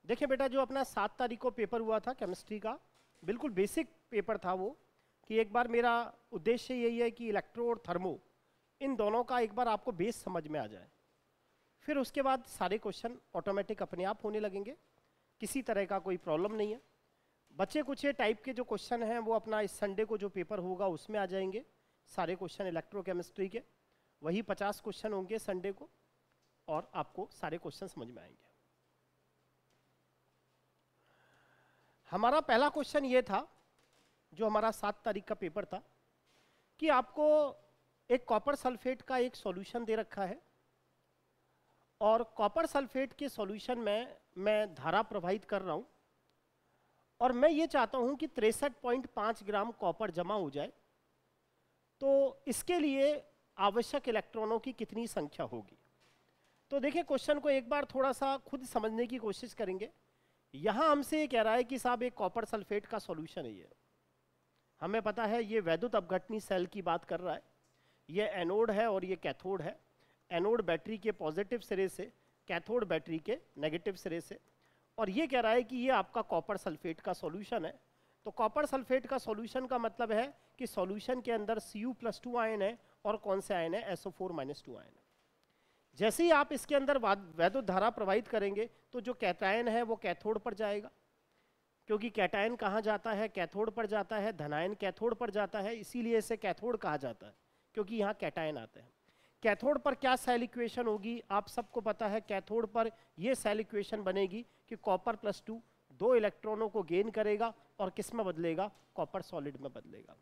देखिए बेटा, जो अपना 7 तारीख को पेपर हुआ था केमिस्ट्री का, बिल्कुल बेसिक पेपर था वो, कि एक बार मेरा उद्देश्य यही है कि इलेक्ट्रो और थर्मो इन दोनों का एक बार आपको बेस समझ में आ जाए। फिर उसके बाद सारे क्वेश्चन ऑटोमेटिक अपने आप होने लगेंगे, किसी तरह का कोई प्रॉब्लम नहीं है। बच्चे कुछ टाइप के जो क्वेश्चन हैं वो अपना इस संडे को जो पेपर होगा उसमें आ जाएंगे, सारे क्वेश्चन इलेक्ट्रोकेमिस्ट्री के, वही 50 क्वेश्चन होंगे संडे को, और आपको सारे क्वेश्चन समझ में आएंगे। हमारा पहला क्वेश्चन ये था, जो हमारा 7 तारीख का पेपर था, कि आपको एक कॉपर सल्फेट का एक सॉल्यूशन दे रखा है, और कॉपर सल्फेट के सॉल्यूशन में मैं धारा प्रवाहित कर रहा हूं, और मैं ये चाहता हूं कि 63.5 ग्राम कॉपर जमा हो जाए। तो इसके लिए आवश्यक इलेक्ट्रॉनों की कितनी संख्या होगी? तो देखिए, क्वेश्चन को एक बार थोड़ा सा खुद समझने की कोशिश करेंगे। यहां हमसे ये कह रहा है कि साहब एक कॉपर सल्फेट का सॉल्यूशन है, ये हमें पता है, ये वैद्युत अपघटनी सेल की बात कर रहा है। ये एनोड है और ये कैथोड है। एनोड बैटरी के पॉजिटिव सिरे से, कैथोड बैटरी के नेगेटिव सिरे से, और ये कह रहा है कि ये आपका कॉपर सल्फेट का सॉल्यूशन है। तो कॉपर सल्फेट का सॉल्यूशन का मतलब है कि सॉल्यूशन के अंदर Cu+2 आयन है, और कौन से आयन है? SO4- आयन है। जैसे ही आप इसके अंदर वैद्युत धारा प्रवाहित करेंगे तो जो कैटायन है वो कैथोड पर जाएगा, क्योंकि कैटायन कहाँ जाता है? कैथोड पर जाता है। धनायन कैथोड पर जाता है, इसीलिए इसे कैथोड कहा जाता है, क्योंकि यहाँ कैटायन आते हैं। कैथोड पर क्या सेल इक्वेशन होगी? आप सबको पता है, कैथोड पर ये सेल इक्वेशन बनेगी कि कॉपर+2 2 इलेक्ट्रॉनों को गेन करेगा, और किस में बदलेगा? कॉपर सॉलिड में बदलेगा।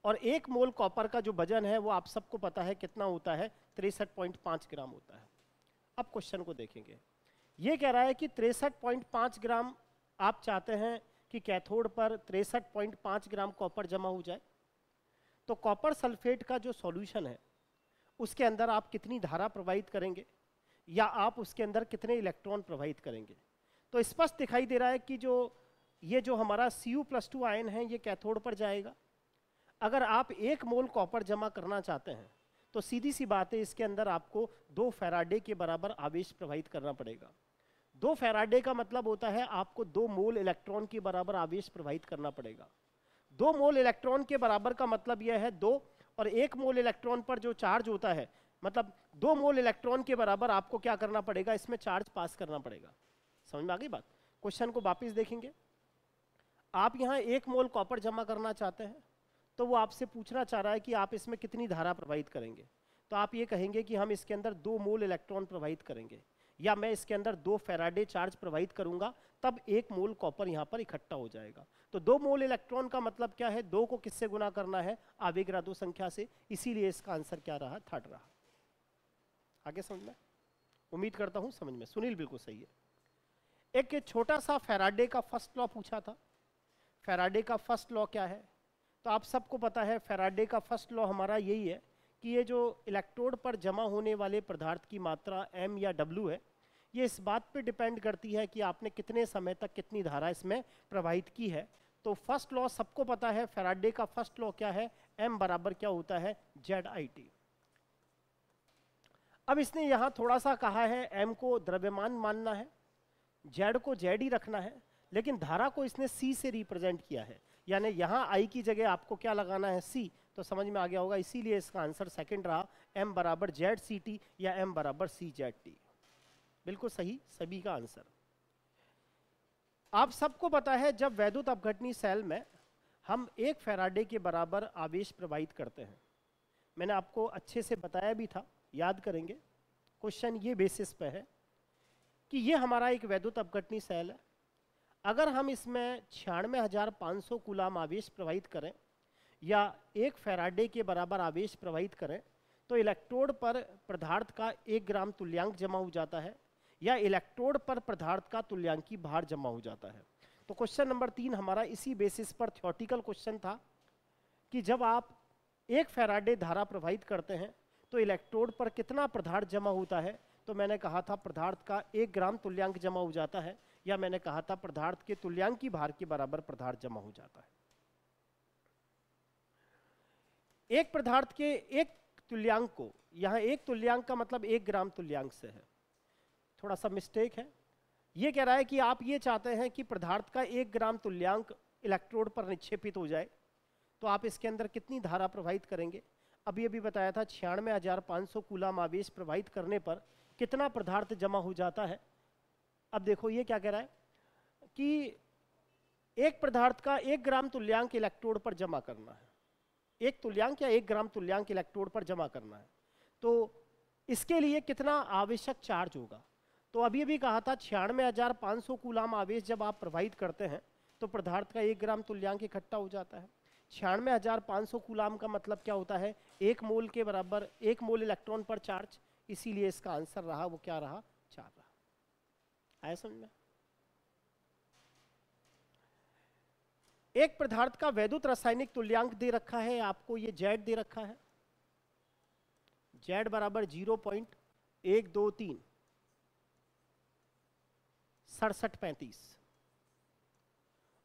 और 1 मोल कॉपर का जो वजन है वो आप सबको पता है कितना होता है? 63.5 ग्राम होता है। अब क्वेश्चन को देखेंगे। ये कह रहा है कि 63.5 ग्राम आप चाहते हैं कि कैथोड पर 63.5 ग्राम कॉपर जमा हो जाए। तो कॉपर सल्फेट का जो सॉल्यूशन है उसके अंदर आप कितनी धारा प्रवाहित करेंगे, या आप उसके अंदर कितने इलेक्ट्रॉन प्रवाहित करेंगे? तो स्पष्ट दिखाई दे रहा है कि ये जो हमारा Cu+2 आयन है ये कैथोड पर जाएगा। अगर आप 1 मोल कॉपर जमा करना चाहते हैं तो सीधी सी बात है, इसके अंदर आपको 2 फैराडे के बराबर आवेश प्रवाहित करना पड़ेगा। 2 फैराडे का मतलब होता है आपको 2 मोल इलेक्ट्रॉन के बराबर आवेश प्रवाहित करना पड़ेगा। 2 मोल इलेक्ट्रॉन के बराबर का मतलब यह है 2, और 1 मोल इलेक्ट्रॉन पर जो चार्ज होता है, मतलब 2 मोल इलेक्ट्रॉन के बराबर आपको क्या करना पड़ेगा? इसमें चार्ज पास करना पड़ेगा। समझ में आ गई बात? क्वेश्चन को वापस देखेंगे। आप यहाँ 1 मोल कॉपर जमा करना चाहते हैं, तो वो आपसे पूछना चाह रहा है कि आप इसमें कितनी धारा प्रवाहित करेंगे। तो आप ये कहेंगे कि हम इसके अंदर 2 मोल इलेक्ट्रॉन प्रवाहित करेंगे, या मैं इसके अंदर 2 फैराडे चार्ज प्रवाहित करूंगा, तब 1 मोल कॉपर यहाँ पर इकट्ठा हो जाएगा। तो 2 मोल इलेक्ट्रॉन का मतलब क्या है? 2 को किससे गुना करना है? आवेगरादो संख्या से। इसीलिए इसका आंसर क्या रहा? 3rd रहा। आगे समझ में? उम्मीद करता हूं समझ में। सुनील बिल्कुल सही है। एक छोटा सा फैराडे का फर्स्ट लॉ पूछा था। फैराडे का फर्स्ट लॉ क्या है? तो आप सबको पता है, फैराडे का फर्स्ट लॉ हमारा यही है कि ये जो इलेक्ट्रोड पर जमा होने वाले पदार्थ की मात्रा M या W है, ये इस बात पे डिपेंड करती है कि आपने कितने समय तक कितनी धारा इसमें प्रवाहित की है। तो फर्स्ट लॉ सबको पता है, फैराडे का फर्स्ट लॉ क्या है? M बराबर क्या होता है? ZIT। अब इसने यहाँ थोड़ा सा कहा है, M को द्रव्यमान मानना है, Z को Z ही रखना है, लेकिन धारा को इसने C से रिप्रेजेंट किया है, यानी यहाँ I की जगह आपको क्या लगाना है? C। तो समझ में आ गया होगा, इसीलिए इसका आंसर 2nd रहा, M बराबर ZCT या M बराबर CZT। बिल्कुल सही सभी का आंसर। आप सबको पता है, जब वैद्युत अपघटनी सेल में हम 1 फैराडे के बराबर आवेश प्रवाहित करते हैं, मैंने आपको अच्छे से बताया भी था, याद करेंगे। क्वेश्चन ये बेसिस पे है कि ये हमारा एक वैद्युत अपघटनी सेल है। अगर हम इसमें 96,500 कूलाम आवेश प्रवाहित करें, या 1 फैराडे के बराबर आवेश प्रवाहित करें, तो इलेक्ट्रोड पर पदार्थ का 1 ग्राम तुल्यांक जमा हो जाता है, या इलेक्ट्रोड पर पदार्थ का तुल्यांकी भार जमा हो जाता है। तो क्वेश्चन नंबर 3 हमारा इसी बेसिस पर थ्योरेटिकल क्वेश्चन था कि जब आप 1 फैराडे धारा प्रवाहित करते हैं तो इलेक्ट्रोड पर कितना पदार्थ जमा होता है? तो मैंने कहा था पदार्थ का 1 ग्राम तुल्यांक जमा हो जाता है, या मैंने कहा था पदार्थ के तुल्यांकी भार के बराबर पदार्थ जमा हो जाता है। एक पदार्थ के 1 तुल्यांक को, यहाँ 1 तुल्यांक का मतलब 1 ग्राम तुल्यांक से है, थोड़ा सा मिस्टेक है। ये कह रहा है कि आप ये चाहते हैं कि पदार्थ का 1 ग्राम तुल्यांक इलेक्ट्रोड पर निक्षेपित हो जाए, तो आप इसके अंदर कितनी धारा प्रवाहित करेंगे। अभी अभी बताया था 96,500 कूलाम आवेश प्रवाहित करने पर कितना पदार्थ जमा हो जाता है। अब देखो ये क्या कह रहा है कि एक पदार्थ का 1 ग्राम तुल्यांक इलेक्ट्रोड पर जमा करना है, एक तुल्यांक या 1 ग्राम तुल्यांक इलेक्ट्रोड पर जमा करना है, तो इसके लिए कितना आवश्यक चार्ज होगा। तो अभी अभी कहा था 96,500 कूलाम आवेश जब आप प्रवाहित करते हैं तो पदार्थ का 1 ग्राम तुल्यांक इकट्ठा हो जाता है। 96,500 कूलाम का मतलब क्या होता है, 1 मोल के बराबर 1 मोल इलेक्ट्रॉन पर चार्ज, इसीलिए इसका आंसर रहा वो क्या रहा, 4 रहा। आया समझ में। एक पदार्थ का वैद्युत रासायनिक तुल्यांक दे रखा है आपको, ये Z दे रखा है, Z बराबर 0.123 6735,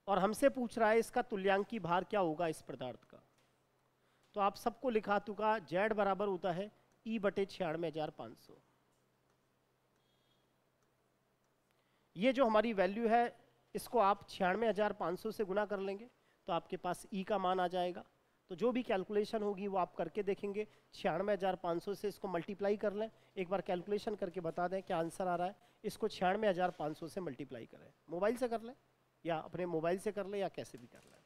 और हमसे पूछ रहा है इसका तुल्यांकी भार क्या होगा इस पदार्थ का। तो आप सबको लिखा चुका, Z बराबर होता है E बटे 96,500। ये जो हमारी वैल्यू है इसको आप 96,500 से गुना कर लेंगे तो आपके पास E का मान आ जाएगा। तो जो भी कैलकुलेशन होगी वो आप करके देखेंगे। 96,500 से इसको मल्टीप्लाई कर लें, एक बार कैलकुलेशन करके बता दें क्या आंसर आ रहा है। इसको 96,500 से मल्टीप्लाई करें, मोबाइल से कर लें या अपने मोबाइल से कर लें या कैसे भी कर लें,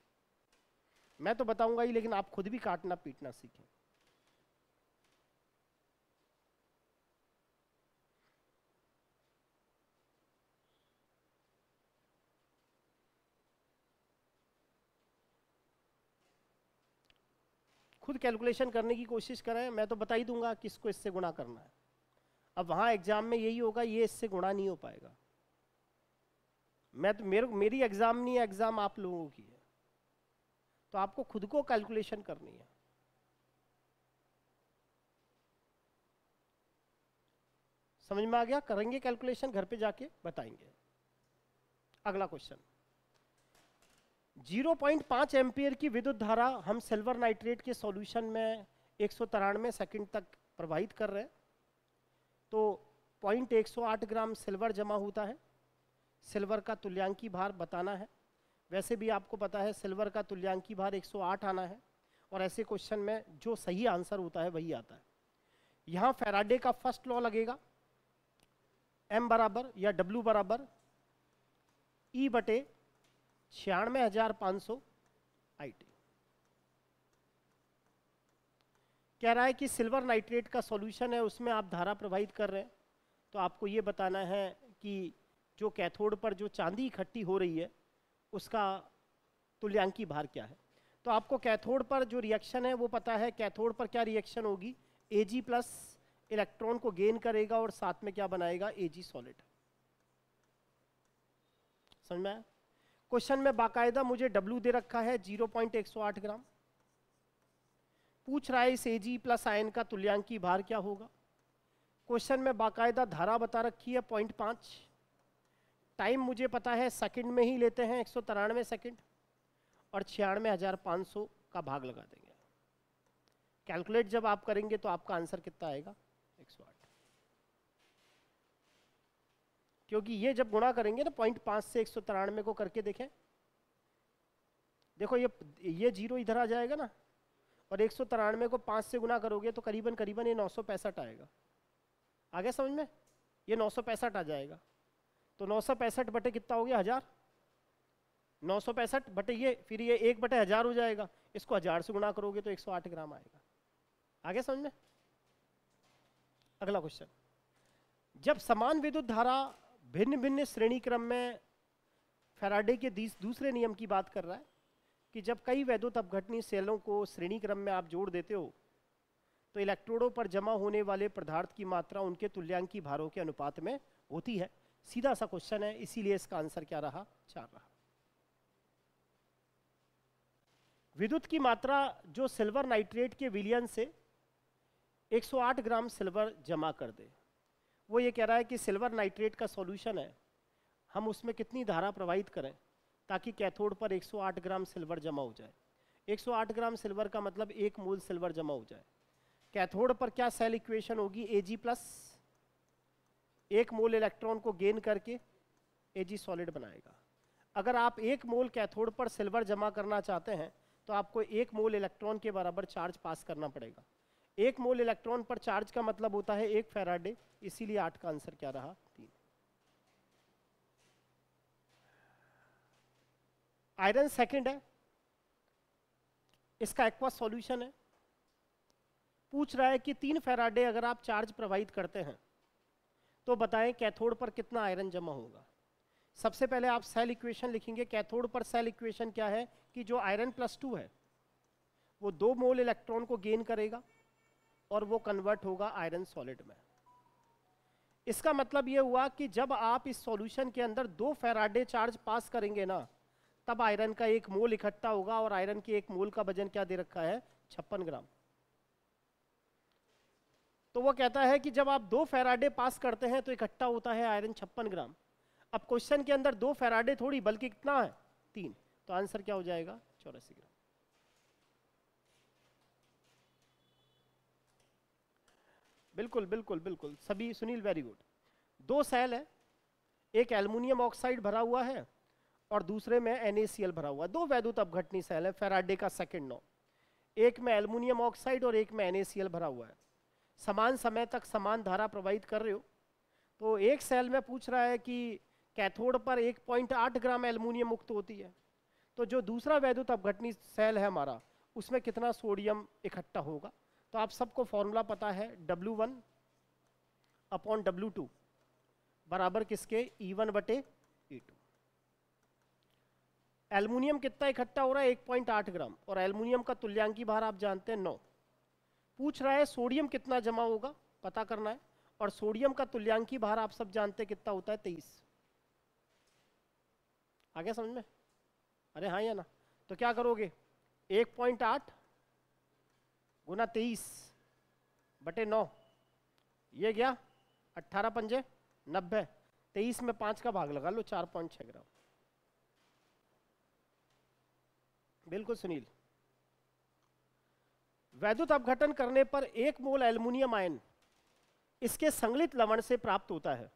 मैं तो बताऊंगा ही, लेकिन आप खुद भी काटना पीटना सीखें। खुद कैलकुलेशन करने की कोशिश करें, मैं तो बता ही दूंगा किसको इससे गुणा करना है। अब वहां एग्जाम में यही होगा, ये इससे गुणा नहीं हो पाएगा। मैं तो मेरी एग्जाम नहीं है, एग्जाम आप लोगों की है, तो आपको खुद को कैलकुलेशन करनी है। समझ में आ गया, करेंगे कैलकुलेशन, घर पे जाके बताएंगे। अगला क्वेश्चन, 0.5 एम्पियर की विद्युत धारा हम सिल्वर नाइट्रेट के सॉल्यूशन में 193 सेकंड तक प्रवाहित कर रहे हैं, तो 0.108 ग्राम सिल्वर जमा होता है। सिल्वर का तुल्यांकी भार बताना है। वैसे भी आपको पता है सिल्वर का तुल्यांकी भार 108 आना है, और ऐसे क्वेश्चन में जो सही आंसर होता है वही आता है। यहाँ फैराडे का फर्स्ट लॉ लगेगा, M बराबर या W बराबर E बटे 96,500 IT। कह रहा है कि सिल्वर नाइट्रेट का सॉल्यूशन है, उसमें आप धारा प्रवाहित कर रहे हैं, तो आपको ये बताना है कि जो कैथोड पर जो चांदी इकट्ठी हो रही है उसका तुल्यांकी भार क्या है। तो आपको कैथोड पर जो रिएक्शन है वो पता है, कैथोड पर क्या रिएक्शन होगी, Ag प्लस इलेक्ट्रॉन को गेन करेगा और साथ में क्या बनाएगा, Ag सॉलिड। समझ में आया। क्वेश्चन में बाकायदा मुझे W दे रखा है 0.108 ग्राम, पूछ रहा है इस Ag प्लस आयन का तुल्यांकी भार क्या होगा। क्वेश्चन में बाकायदा धारा बता रखी है 0.5, टाइम मुझे पता है सेकंड में ही लेते हैं 193 सेकंड, और 96,500 का भाग लगा देंगे। कैलकुलेट जब आप करेंगे तो आपका आंसर कितना आएगा, 108, क्योंकि ये जब गुणा करेंगे ना 0.5 से 193 को करके देखें, देखो ये 0 इधर आ जाएगा ना, और 193 को 5 से गुना करोगे तो करीबन करीबन ये 965 आएगा। आगे समझ में, ये 965 आ जाएगा। तो 965 बटे कितना हो गया, 1000। 965 बटे ये, फिर ये 1 बटे 1000 हो जाएगा, इसको 1000 से गुणा करोगे तो 108 ग्राम आएगा। आगे समझ में। अगला क्वेश्चन, जब समान विद्युत धारा भिन्न भिन्न श्रेणी क्रम में, फैराडे के दूसरे नियम की बात कर रहा है कि जब कई वैद्युत अपघटनी सेलों को श्रेणी क्रम में आप जोड़ देते हो तो इलेक्ट्रोडों पर जमा होने वाले पदार्थ की मात्रा उनके तुल्यांकी भारों के अनुपात में होती है। सीधा सा क्वेश्चन है, इसीलिए इसका आंसर क्या रहा, 4 रहा। विद्युत की मात्रा जो सिल्वर नाइट्रेट के विलयन से 108 ग्राम सिल्वर जमा कर दे, वो ये कह रहा है कि सिल्वर नाइट्रेट का सॉल्यूशन है, हम उसमें कितनी धारा प्रवाहित करें ताकि कैथोड पर 108 ग्राम सिल्वर जमा हो जाए। 108 ग्राम सिल्वर का मतलब 1 मोल सिल्वर जमा हो जाए। कैथोड पर क्या सेल इक्वेशन होगी, Ag प्लस 1 मोल इलेक्ट्रॉन को गेन करके Ag सॉलिड बनाएगा। अगर आप 1 मोल कैथोड पर सिल्वर जमा करना चाहते हैं तो आपको 1 मोल इलेक्ट्रॉन के बराबर चार्ज पास करना पड़ेगा। 1 मोल इलेक्ट्रॉन पर चार्ज का मतलब होता है 1 फैराडे, इसीलिए 8 का आंसर क्या रहा? 3। आयरन सेकंड है, इसका एक्वा सॉल्यूशन है। पूछ रहा है कि 3 फैराडे अगर आप चार्ज प्रवाहित करते हैं तो बताएं कैथोड पर कितना आयरन जमा होगा। सबसे पहले आप सेल इक्वेशन लिखेंगे। कैथोड पर सेल इक्वेशन क्या है कि जो आयरन +2 है वो 2 मोल इलेक्ट्रॉन को गेन करेगा और वो कन्वर्ट होगा आयरन सॉलिड में। इसका मतलब ये हुआ कि जब आप इस सॉल्यूशन के अंदर 2 फैराडे चार्ज पास करेंगे ना, तब आयरन का 1 मोल इकट्ठा होगा और आयरन के 1 मोल का वजन क्या दे रखा है? 56 ग्राम। तो वो कहता है कि जब आप 2 फैराडे पास करते हैं तो इकट्ठा होता है आयरन 56 ग्राम। अब क्वेश्चन के अंदर 2 फैराडे थोड़ी बल्कि कितना है? 3। तो आंसर क्या हो जाएगा? 84 ग्राम। बिल्कुल बिल्कुल बिल्कुल सभी सुनील, वेरी गुड। 2 सेल है, एक एल्युमिनियम ऑक्साइड भरा हुआ है और दूसरे में NaCl भरा हुआ है। 2 वैद्युत अपघटनी सेल है, फैराडे का सेकंड लॉ। एक में एल्युमिनियम ऑक्साइड और एक में NaCl भरा हुआ है। समान समय तक समान धारा प्रवाहित कर रहे हो। तो एक सेल में पूछ रहा है कि कैथोड पर 1.8 ग्राम एल्युमिनियम मुक्त होती है, तो जो दूसरा वैद्युत अपघटनी सेल है हमारा, उसमें कितना सोडियम इकट्ठा होगा। तो आप सबको फॉर्मूला पता है, W1 अपॉन W2 बराबर किसके? E1 बटे E2। एल्युमिनियम कितना इकट्ठा हो रहा है? 1.8 ग्राम, और एल्युमिनियम का तुल्यांकी भार आप जानते हैं 9। पूछ रहा है सोडियम कितना जमा होगा, पता करना है। और सोडियम का तुल्यांकी भार आप सब जानते हैं कितना होता है? 23। आ गया समझ में? अरे हाँ या ना? तो क्या करोगे? 1.8 गुना 23 बटे 9, ये गया 18 पंजे 90। 23 में 5 का भाग लगा लो, 4.6 ग्राम। बिल्कुल सुनील। वैद्युत अपघटन करने पर 1 मोल एल्युमिनियम आयन इसके संगलित लवण से प्राप्त होता है।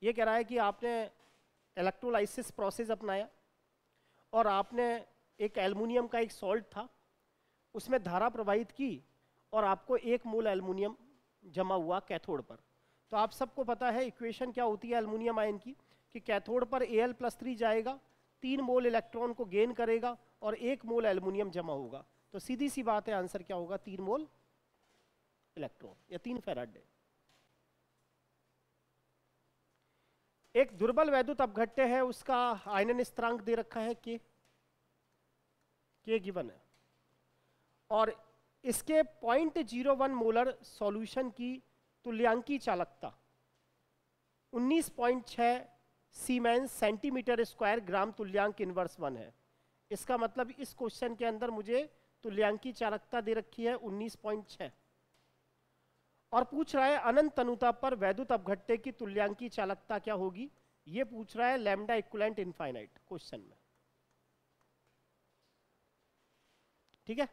यह कह रहा है कि आपने इलेक्ट्रोलाइसिस प्रोसेस अपनाया और आपने एक एल्युमिनियम का एक सॉल्ट था, उसमें धारा प्रवाहित की और आपको 1 मोल एल्युमिनियम जमा हुआ कैथोड पर। तो आप सबको पता है इक्वेशन क्या होती है एल्युमिनियम आयन की, कि कैथोड पर Al+3 जाएगा, 3 मोल इलेक्ट्रॉन को गेन करेगा और 1 मोल एल्युमिनियम जमा होगा। तो सीधी सी बात है, आंसर क्या होगा? 3 मोल इलेक्ट्रॉन या 3 फैराडे। एक दुर्बल वैद्युत अपघट्य है, उसका आयनन स्थिरांक दे रखा है K गिवन है, और इसके 0.01 मोलर सॉल्यूशन की तुल्यांकी चालकता 19.6 सीमेंस सेंटीमीटर स्क्वायर ग्राम तुल्यांक इनवर्स 1 है। इसका मतलब इस क्वेश्चन के अंदर मुझे तुल्यांकी चालकता दे रखी है 19.6, और पूछ रहा है अनंत तनुता पर वैद्युत अपघट्य की तुल्यांकी चालकता क्या होगी। ये पूछ रहा है लैम्डा इक्विवेलेंट इनफाइनाइट क्वेश्चन में। ठीक है,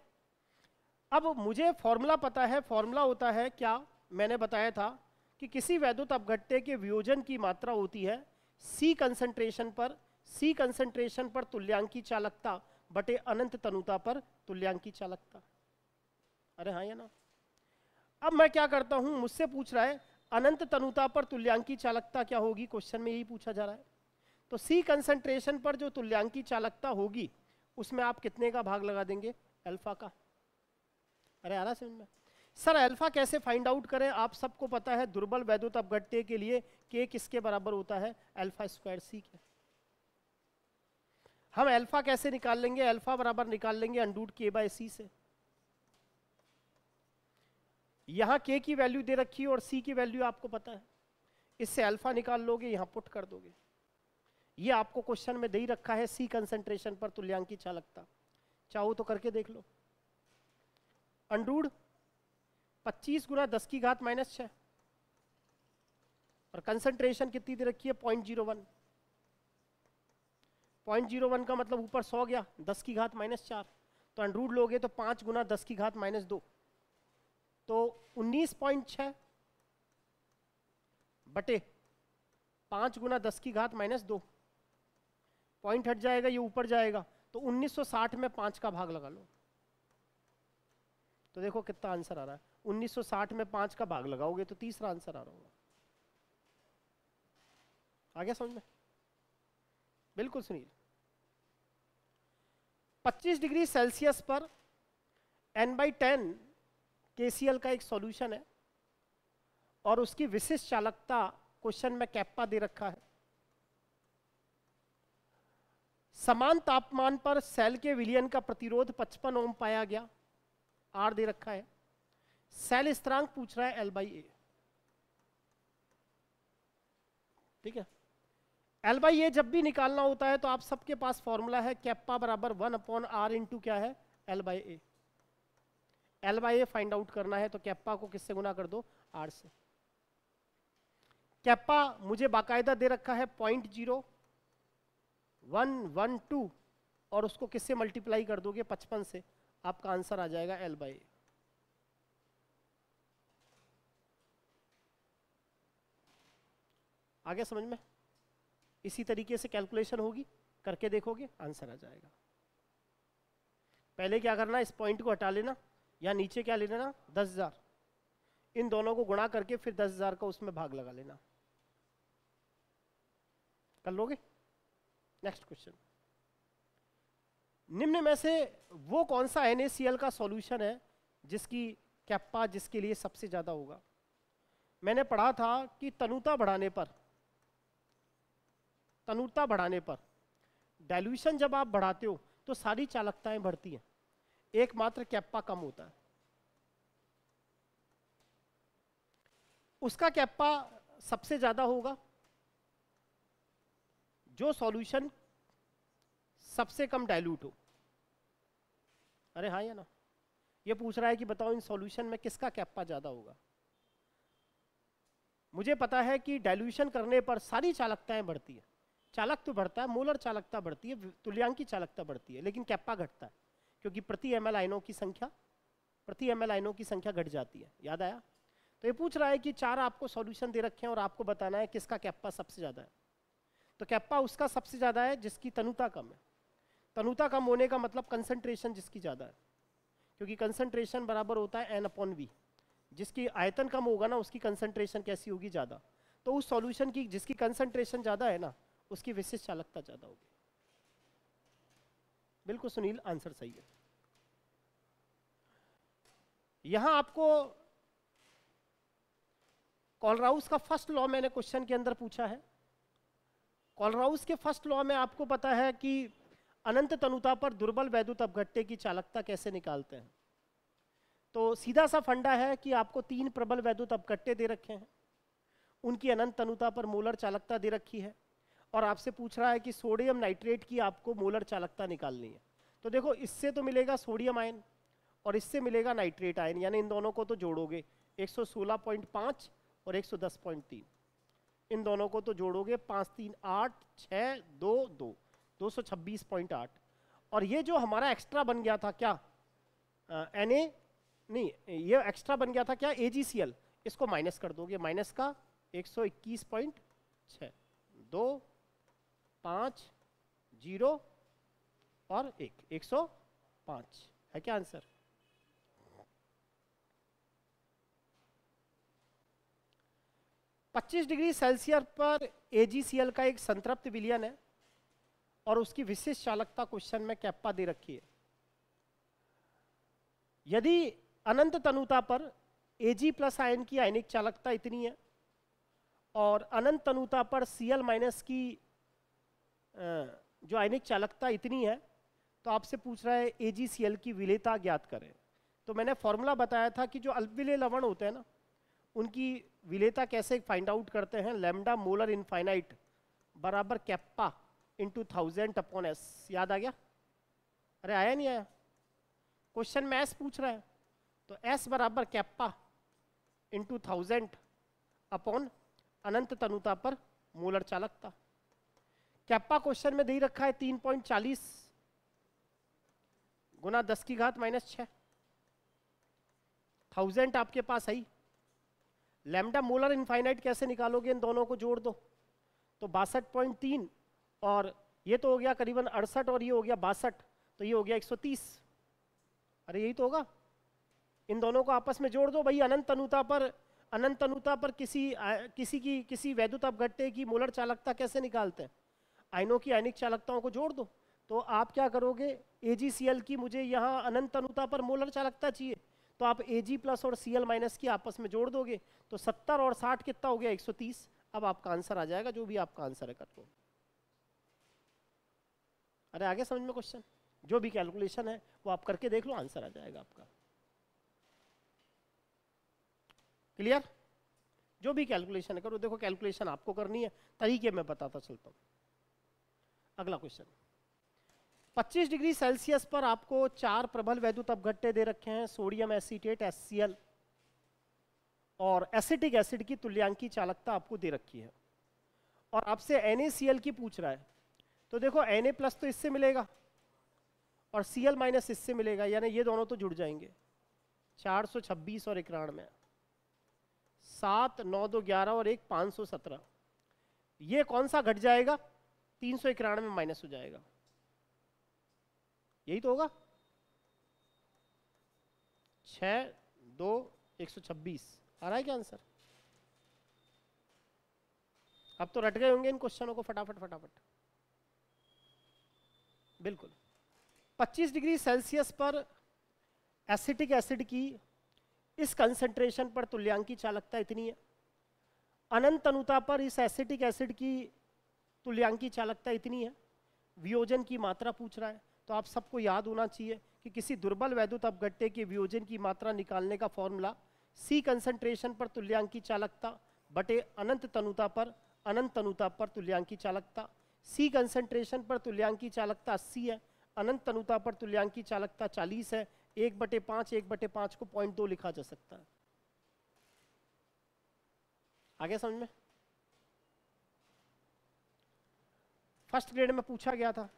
अब मुझे फॉर्मूला पता है। फॉर्मूला होता है क्या? मैंने बताया था कि किसी वैद्युत अपघट्य के वियोजन की मात्रा होती है C कंसंट्रेशन पर तुल्यांकी चालकता बटे अनंत तनुता पर तुल्यांकी चालकता। अरे हाँ या ना? अब मैं क्या करता हूं, मुझसे पूछ रहा है अनंत तनुता पर तुल्यांकी चालकता क्या होगी, क्वेश्चन में यही पूछा जा रहा है। तो C कंसंट्रेशन पर जो तुल्यांकी चालकता होगी उसमें आप कितने का भाग लगा देंगे? अल्फा का। अरे आ रहा समझ में? सर अल्फा कैसे फाइंड आउट करें? आप सबको पता है दुर्बल वैद्युत अपघट्य के लिए K किसके बराबर होता है? अल्फा स्क्वायर C के। हम अल्फा कैसे निकाल लेंगे? अल्फा बराबर निकाल लेंगे √K/C से। यहां K की वैल्यू दे रखी है और C की वैल्यू आपको पता है, इससे अल्फा निकाल लोगे, यहां पुट कर दोगे। ये आपको क्वेश्चन में दे ही रखा है C कंसंट्रेशन पर तुल्यांकी चालकता। चाहो तो करके देख लो। √ 25 गुना 10 की घात -6, और कंसंट्रेशन कितनी दे रखी है? 0.01। 0.01 का मतलब ऊपर 100 गया, 10 की घात -4, तो √ लोगे तो 5 गुना 10 की घात -2, तो 19.6 बटे 5 गुना 10 की घात -2, पॉइंट हट जाएगा, ये ऊपर जाएगा, तो 1960 में 5 का भाग लगा लो। तो देखो कितना आंसर आ रहा है, 1960 में 5 का भाग लगाओगे तो तीसरा आंसर आ रहा होगा। आ गया समझ में? बिल्कुल सुनील। 25 डिग्री सेल्सियस पर n/10 KCl का एक सॉल्यूशन है और उसकी विशिष्ट चालकता क्वेश्चन में कैप्पा दे रखा है। समान तापमान पर सेल के विलयन का प्रतिरोध 55 ओम पाया गया, R दे रखा है। सेल स्थिरांक पूछ रहा है L/A। ठीक है, L/A जब भी निकालना होता है तो आप सबके पास फॉर्मूला है कैप्पा बराबर 1/R इंटू क्या है L/A। L/A फाइंड आउट करना है तो कैप्पा को किससे गुना कर दो, R से। कैप्पा मुझे बाकायदा दे रखा है 0.0112 और उसको किससे मल्टीप्लाई कर दोगे 55 से, आपका आंसर आ जाएगा L/A। आ गया समझ में? इसी तरीके से कैलकुलेशन होगी, करके देखोगे आंसर आ जाएगा। पहले क्या करना, इस पॉइंट को हटा लेना, या नीचे क्या ले लेना 10,000, इन दोनों को गुणा करके फिर 10,000 का उसमें भाग लगा लेना। कर लोगे? नेक्स्ट क्वेश्चन, निम्न में से वो कौन सा NaCl का सॉल्यूशन है जिसकी कैप्पा जिसके लिए सबसे ज्यादा होगा? मैंने पढ़ा था कि तनुता बढ़ाने पर डाइल्यूशन जब आप बढ़ाते हो तो सारी चालकताएं बढ़ती हैं, एकमात्र कैप्पा कम होता है। उसका कैप्पा सबसे ज्यादा होगा जो सॉल्यूशन सबसे कम डाइल्यूट हो। अरे हाँ या ना? ये पूछ रहा है कि बताओ इन सॉल्यूशन में किसका कैप्पा ज्यादा होगा। मुझे पता है कि डाइल्यूशन करने पर सारी चालकताएं बढ़ती है, चालक तो बढ़ता है, मोलर चालकता बढ़ती है, तुल्यांकी चालकता बढ़ती है, लेकिन कैप्पा घटता है क्योंकि प्रति ml आयनों की संख्या घट जाती है। याद आया? तो ये पूछ रहा है कि 4 आपको सॉल्यूशन दे रखे हैं और आपको बताना है किसका कैप्पा सबसे ज्यादा है। तो कैप्पा उसका सबसे ज्यादा है जिसकी तनुता कम है। तनुता कम होने का मतलब कंसंट्रेशन जिसकी ज्यादा है, क्योंकि कंसंट्रेशन बराबर होता है N/V। जिसकी आयतन कम होगा ना उसकी कंसंट्रेशन कैसी होगी, ज्यादा। तो उस सॉल्यूशन की जिसकी कंसंट्रेशन ज्यादा है ना उसकी विशिष्ट चालकता ज्यादा होगी। बिल्कुल सुनील, आंसर सही है। यहां आपको कॉलराउस का फर्स्ट लॉ मैंने क्वेश्चन के अंदर पूछा है। कॉलराउस के फर्स्ट लॉ में आपको पता है कि अनंत तनुता पर दुर्बल वैद्युत अपघट्य की चालकता कैसे निकालते हैं। तो सीधा सा फंडा है कि आपको 3 प्रबल वैद्युत अपघट्य दे रखे हैं, उनकी अनंत तनुता पर मोलर चालकता दे रखी है और आपसे पूछ रहा है कि सोडियम नाइट्रेट की आपको मोलर चालकता निकालनी है। तो देखो इससे तो मिलेगा सोडियम आयन और इससे मिलेगा नाइट्रेट आयन, यानी इन दोनों को तो जोड़ोगे 116.5 और 110.3, इन दोनों को तो जोड़ोगे 5 3 8 6 2 2 226.8। और ये जो हमारा एक्स्ट्रा बन गया था क्या Na नहीं, ये एक्स्ट्रा बन गया था क्या AgCl, इसको माइनस कर दोगे, माइनस का 121.6 2 5 0 और 1 105 है क्या आंसर? (25 डिग्री सेल्सियस पर AgCl का एक संतृप्त विलयन है और उसकी विशिष्ट चालकता क्वेश्चन में कैप्पा दे रखी है। यदि अनंत तनुता पर Ag+ आयन की आयनिक चालकता इतनी है और अनंत तनुता पर Cl- की जो आयनिक चालकता इतनी है, तो आपसे पूछ रहा है AgCl की विलेयता ज्ञात करें। तो मैंने फॉर्मूला बताया था कि जो अल्पविलेय लवण होते हैं ना उनकी विलेयता कैसे फाइंड आउट करते हैं, लैम्डा मोलर इनफाइनाइट बराबर कैप्पा इंटू 1000/S। याद आ गया? अरे आया नहीं आया? क्वेश्चन में S पूछ रहा है तो S बराबर कैप्पा इंटू 1000 अनंत तनुता पर मोलर चालकता। कैप्पा क्वेश्चन में दे रखा है 3.40 गुना 10 की घात -6। 1000 आपके पास आई, लैम्डा मोलर इनफाइनाइट कैसे निकालोगे, इन दोनों को जोड़ दो तो 62.3 और ये तो हो गया करीबन 68 और ये हो गया 62, तो ये हो गया 130। अरे यही तो होगा। इन दोनों को आपस में जोड़ दो भाई। अनंत अनुता पर किसी वैद्युत अपघट्य की मोलर चालकता कैसे निकालते हैं? आयनों की आयनिक चालकताओं को जोड़ दो। तो आप क्या करोगे, AgCl की मुझे यहाँ अनंत अनुता पर मोलर चालकता चाहिए, तो आप Ag प्लस और Cl माइनस की आपस में जोड़ दोगे, तो 70 और 60 कितना हो गया, 130। अब आपका आंसर आ जाएगा, जो भी आपका आंसर है कर लो। अरे आगे समझ में क्वेश्चन, जो भी कैलकुलेशन है वो आप करके देख लो, आंसर आ जाएगा आपका। क्लियर? जो भी कैलकुलेशन है करो। देखो कैलकुलेशन आपको करनी है, तरीके में बताता चलता हूं। अगला क्वेश्चन, 25 डिग्री सेल्सियस पर आपको 4 प्रबल वैद्युत अपघट्य दे रखे हैं, सोडियम एसीटेट HCl, और एसिटिक एसिड की तुल्यांकी चालकता आपको दे रखी है, और आपसे NaCl की पूछ रहा है। तो देखो Na प्लस तो इससे मिलेगा और Cl माइनस इससे मिलेगा, यानी ये दोनों तो जुड़ जाएंगे। 426 और 91, 7 9 2 11 और 1 517। ये कौन सा घट जाएगा, 391 माइनस हो जाएगा। यही तो होगा, 6 2 126। आ रहा है क्या आंसर? अब तो रट गए होंगे इन क्वेश्चनों को फटाफट फटाफट। बिल्कुल। 25 डिग्री सेल्सियस पर एसिटिक एसिड की इस कंसंट्रेशन पर तुल्यांकी चालकता इतनी है। अनंत अनुता पर इस एसिटिक एसिड की तुल्यांकी चालकता इतनी है। वियोजन की मात्रा पूछ रहा है, तो आप सबको याद होना चाहिए कि किसी दुर्बल वैद्युत अपघट्य के वियोजन की मात्रा निकालने का फॉर्मूला C कंसंट्रेशन पर तुल्यांकी चालकता बटे अनंत तनुता पर तुल्यांकी चालकता। C कंसंट्रेशन पर तुल्यांकी चालकता 80 है, अनंत तनुता पर तुल्यांकी चालकता 40 है। 1/5 को 0.2 लिखा जा सकता है। आगे समझ में? फर्स्ट ग्रेड में पूछा गया था,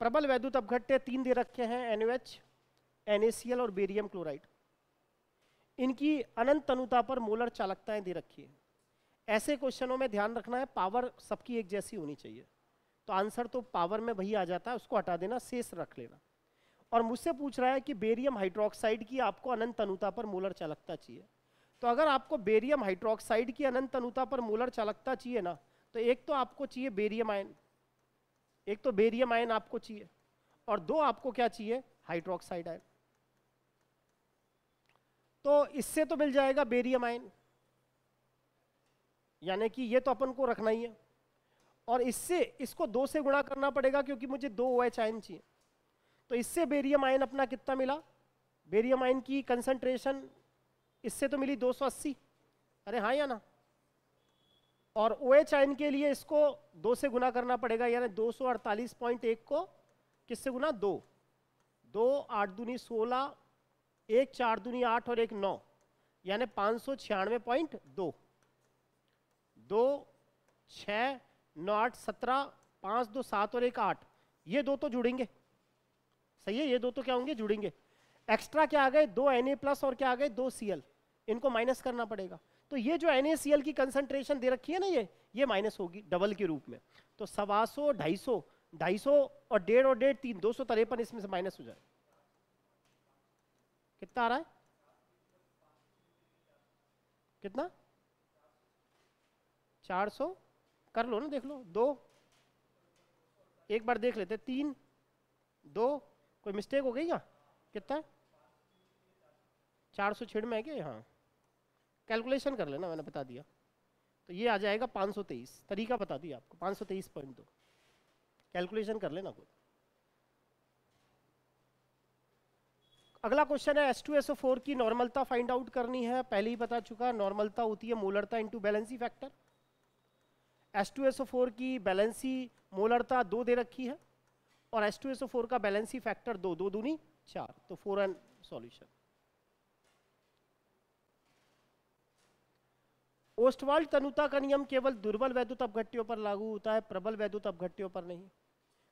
प्रबल वैद्युत अपघट्य 3 दे रखे हैं, NaOH, NaCl और बेरियम क्लोराइड। इनकी अनंत तनुता पर मोलर चालकताएं दे रखी है। ऐसे क्वेश्चनों में ध्यान रखना है पावर सबकी एक जैसी होनी चाहिए। तो आंसर तो पावर में वही आ जाता है, उसको हटा देना, शेष रख लेना। और मुझसे पूछ रहा है कि बेरियम हाइड्रोक्साइड की आपको अनंत तनुता पर मोलर चालकता चाहिए। तो अगर आपको बेरियम हाइड्रोक्साइड की अनंत तनुता पर मोलर चालकता चाहिए ना, तो एक तो आपको चाहिए बेरियम आयन, एक तो बेरियम आयन आपको चाहिए, और 2 आपको क्या चाहिए, हाइड्रोक्साइड आयन। तो इससे तो मिल जाएगा बेरियम आयन, यानी कि ये तो अपन को रखना ही है, और इससे इसको 2 से गुणा करना पड़ेगा क्योंकि मुझे 2 OH आयन चाहिए। तो इससे बेरियम आयन अपना कितना मिला, बेरियम आयन की कंसंट्रेशन इससे तो मिली 280। अरे हाँ या ना? और OH आयन के लिए इसको 2 से गुना करना पड़ेगा, यानी 248.1 को किससे गुना, 2 2 8 दूनी 16, 1 4 दूनी 8 और 1 9, यानी 596.2। 2 6 9 8 17, 5 2 7 और 1 8, ये 2 तो जुड़ेंगे। सही है, ये 2 तो क्या होंगे, जुड़ेंगे। एक्स्ट्रा क्या आ गए, 2 Na प्लस और क्या आ गए, 2 Cl, इनको माइनस करना पड़ेगा। तो ये जो NaCl की कंसंट्रेशन दे रखी है ना, ये माइनस होगी डबल के रूप में। तो 125 250 250 और 1.5 और 1.5 3, 253 इसमें से माइनस हो जाए। कितना आ रहा है, कितना, 400 कर लो ना, देख लो। 2 एक बार देख लेते, 3 2, कोई मिस्टेक हो गई क्या, कितना है, 406 में है क्या? हाँ, कैलकुलेशन कर लेना, मैंने बता दिया। तो ये आ जाएगा 523, तरीका बता दिया आपको, 523.2, कैलकुलेशन कर लेना कोई। अगला क्वेश्चन है, H2SO4 की नॉर्मलता फाइंड आउट करनी है। पहले ही बता चुका, नॉर्मलता होती है मोलरता इंटू बैलेंसी फैक्टर। H2SO4 की बैलेंसी मोलरता 2 दे रखी है, और H2SO4 का बैलेंसी फैक्टर 2, 2 दूनी 4, तो 4n सॉल्यूशन। ओस्टवाल्ड तनुता का नियम केवल दुर्बल वैद्युत अपघट्यों पर लागू होता है, प्रबल वैद्युत अपघट्यों पर नहीं।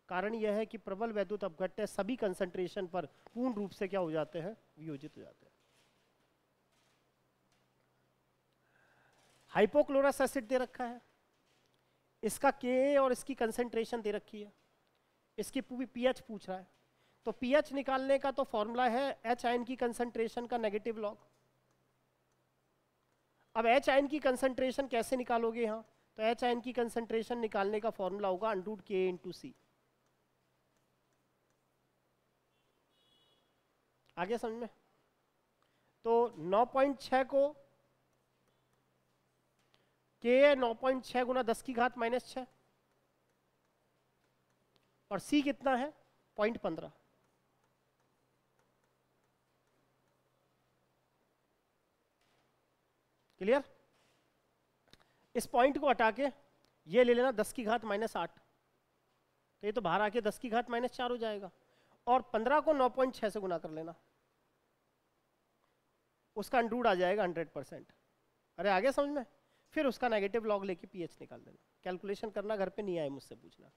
कारण यह है कि प्रबल वैद्युत अपघट्य सभी कंसंट्रेशन पर पूर्ण रूप से क्या हो जाते हैं, वियोजित हो जाते हैं। हाइपोक्लोरस एसिड दे रखा है, इसका Ka और इसकी कंसेंट्रेशन दे रखी है, इसकी pH पूछ रहा है, तो pH निकालने का तो फॉर्मूला है H आयन की कंसेंट्रेशन का नेगेटिव लॉग। अब H आयन की कंसेंट्रेशन कैसे निकालोगे यहाँ, तो H आयन की कंसेंट्रेशन निकालने का फॉर्मूला होगा √Ka/C। आगे समझ में? तो 9.6 को Ka 9.6 गुना 10⁻⁻⁶ और C कितना है 0.15। क्लियर? इस पॉइंट को हटा के ये ले लेना 10⁻⁸, तो ये तो बाहर आके 10⁻⁴ हो जाएगा, और 15 को 9.6 से गुना कर लेना, उसका अंडरूट आ जाएगा 100%। अरे आगे समझ में? फिर उसका नेगेटिव लॉग लेके pH निकाल देना। कैलकुलेशन करना घर पे नहीं आए मुझसे पूछना।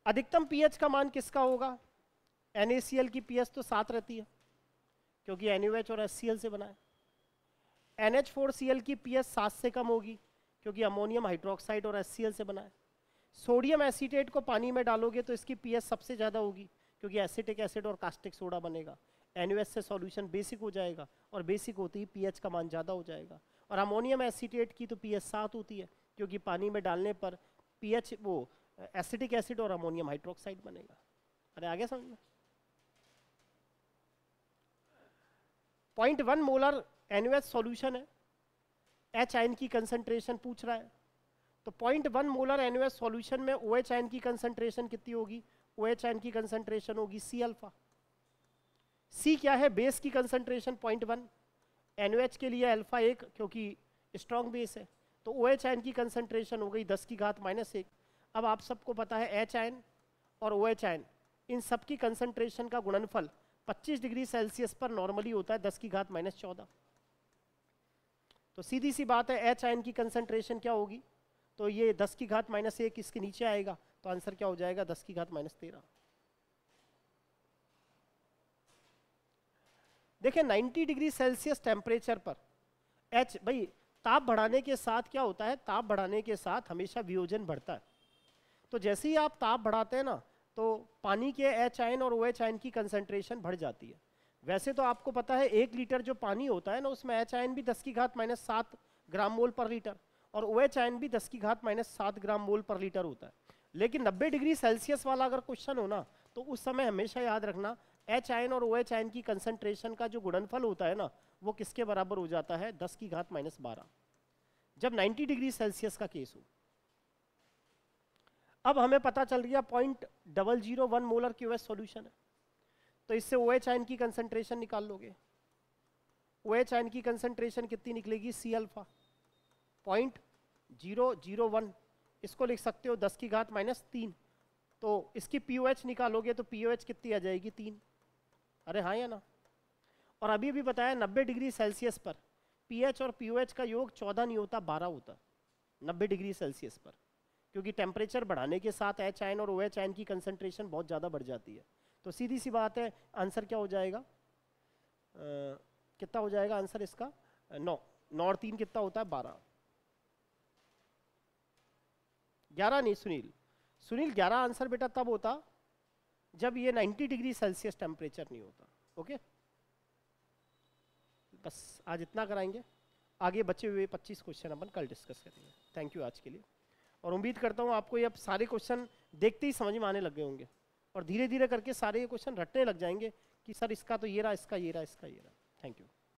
अधिकतम pH का मान किसका होगा? NaCl की pH तो 7 रहती है क्योंकि NaOH और HCl से बना है। NH4Cl की pH 7 से कम होगी क्योंकि अमोनियम हाइड्रोक्साइड और HCl से बना है। सोडियम एसीटेट को पानी में डालोगे तो इसकी pH सबसे ज़्यादा होगी क्योंकि एसिटिक एसिड और कास्टिक सोडा बनेगा। NaOH से सॉल्यूशन बेसिक हो जाएगा और बेसिक होती ही pH का मान ज़्यादा हो जाएगा। और अमोनियम एसीटेट की तो pH 7 होती है क्योंकि पानी में डालने पर pH वो एसिटिक एसिड और अमोनियम हाइड्रोक्साइड बनेगा। अरे आगे समझ में? 0.1 मोलर NaOH सॉल्यूशन है, H आयन की कंसंट्रेशन पूछ रहा है, तो 0.1 मोलर NaOH सॉल्यूशन में OH आयन की कंसंट्रेशन कितनी होगी? OH आयन की कंसंट्रेशन होगी C अल्फा। C क्या है? बेस की कंसंट्रेशन 0.1, NaOH के लिए अल्फा 1 क्योंकि स्ट्रॉन्ग बेस है, तो OH आयन की कंसंट्रेशन हो गई 10⁻⁻⁴। अब आप सबको पता है H आयन और OH आयन इन सब की कंसंट्रेशन का गुणनफल 25 डिग्री सेल्सियस पर नॉर्मली होता है 10⁻⁻14। तो सीधी सी बात है H आयन की कंसंट्रेशन क्या होगी, तो ये 10⁻⁻1 इसके नीचे आएगा, तो आंसर क्या हो जाएगा 10⁻⁻13। देखिए 90 डिग्री सेल्सियस टेम्परेचर पर H, भाई ताप बढ़ाने के साथ क्या होता है, ताप बढ़ाने के साथ हमेशा वियोजन बढ़ता है। तो जैसे ही आप ताप बढ़ाते हैं ना, तो पानी के H आयन और OH आयन की कंसंट्रेशन बढ़ जाती है। वैसे तो आपको पता है 1 लीटर जो पानी होता है ना, उसमें H आयन भी 10⁻⁷ ग्राम मोल पर लीटर और OH आयन भी 10⁻⁷ ग्राम मोल पर लीटर होता है। लेकिन 90 डिग्री सेल्सियस वाला अगर क्वेश्चन हो ना, तो उस समय हमेशा याद रखना H आयन और OH आयन की कंसंट्रेशन का जो गुणनफल होता है ना, वो किसके बराबर हो जाता है 10⁻⁻12, जब 90 डिग्री सेल्सियस का केस हो। अब हमें पता चल गया 0.001 मोलर QH सॉल्यूशन है, तो इससे OH आयन की कंसंट्रेशन निकाल लोगे। OH आयन की कंसंट्रेशन कितनी निकलेगी? C अल्फा 0.001, इसको लिख सकते हो 10⁻⁻3। तो इसकी POH निकालोगे तो POH कितनी आ जाएगी? 3। अरे हाँ या ना? और अभी भी बताया 90 डिग्री सेल्सियस पर pH और POH का योग 14 नहीं होता, 12 होता 90 डिग्री सेल्सियस पर, क्योंकि टेम्परेचर बढ़ाने के साथ H आयन और OH आयन की कंसंट्रेशन बहुत ज़्यादा बढ़ जाती है। तो सीधी सी बात है, आंसर क्या हो जाएगा? कितना हो जाएगा आंसर इसका? 9 और 3 कितना होता है? 12। 11 नहीं सुनील, 11 आंसर बेटा तब होता जब ये 90 डिग्री सेल्सियस टेम्परेचर नहीं होता। ओके, बस आज इतना कराएंगे, आगे बचे हुए 25 क्वेश्चन अपन कल डिस्कस करेंगे। थैंक यू आज के लिए, और उम्मीद करता हूँ आपको ये अब सारे क्वेश्चन देखते ही समझ में आने लग गए होंगे और धीरे धीरे करके सारे ये क्वेश्चन रटने लग जाएंगे कि सर इसका तो ये रहा, इसका ये रहा, इसका ये रहा। Thank you.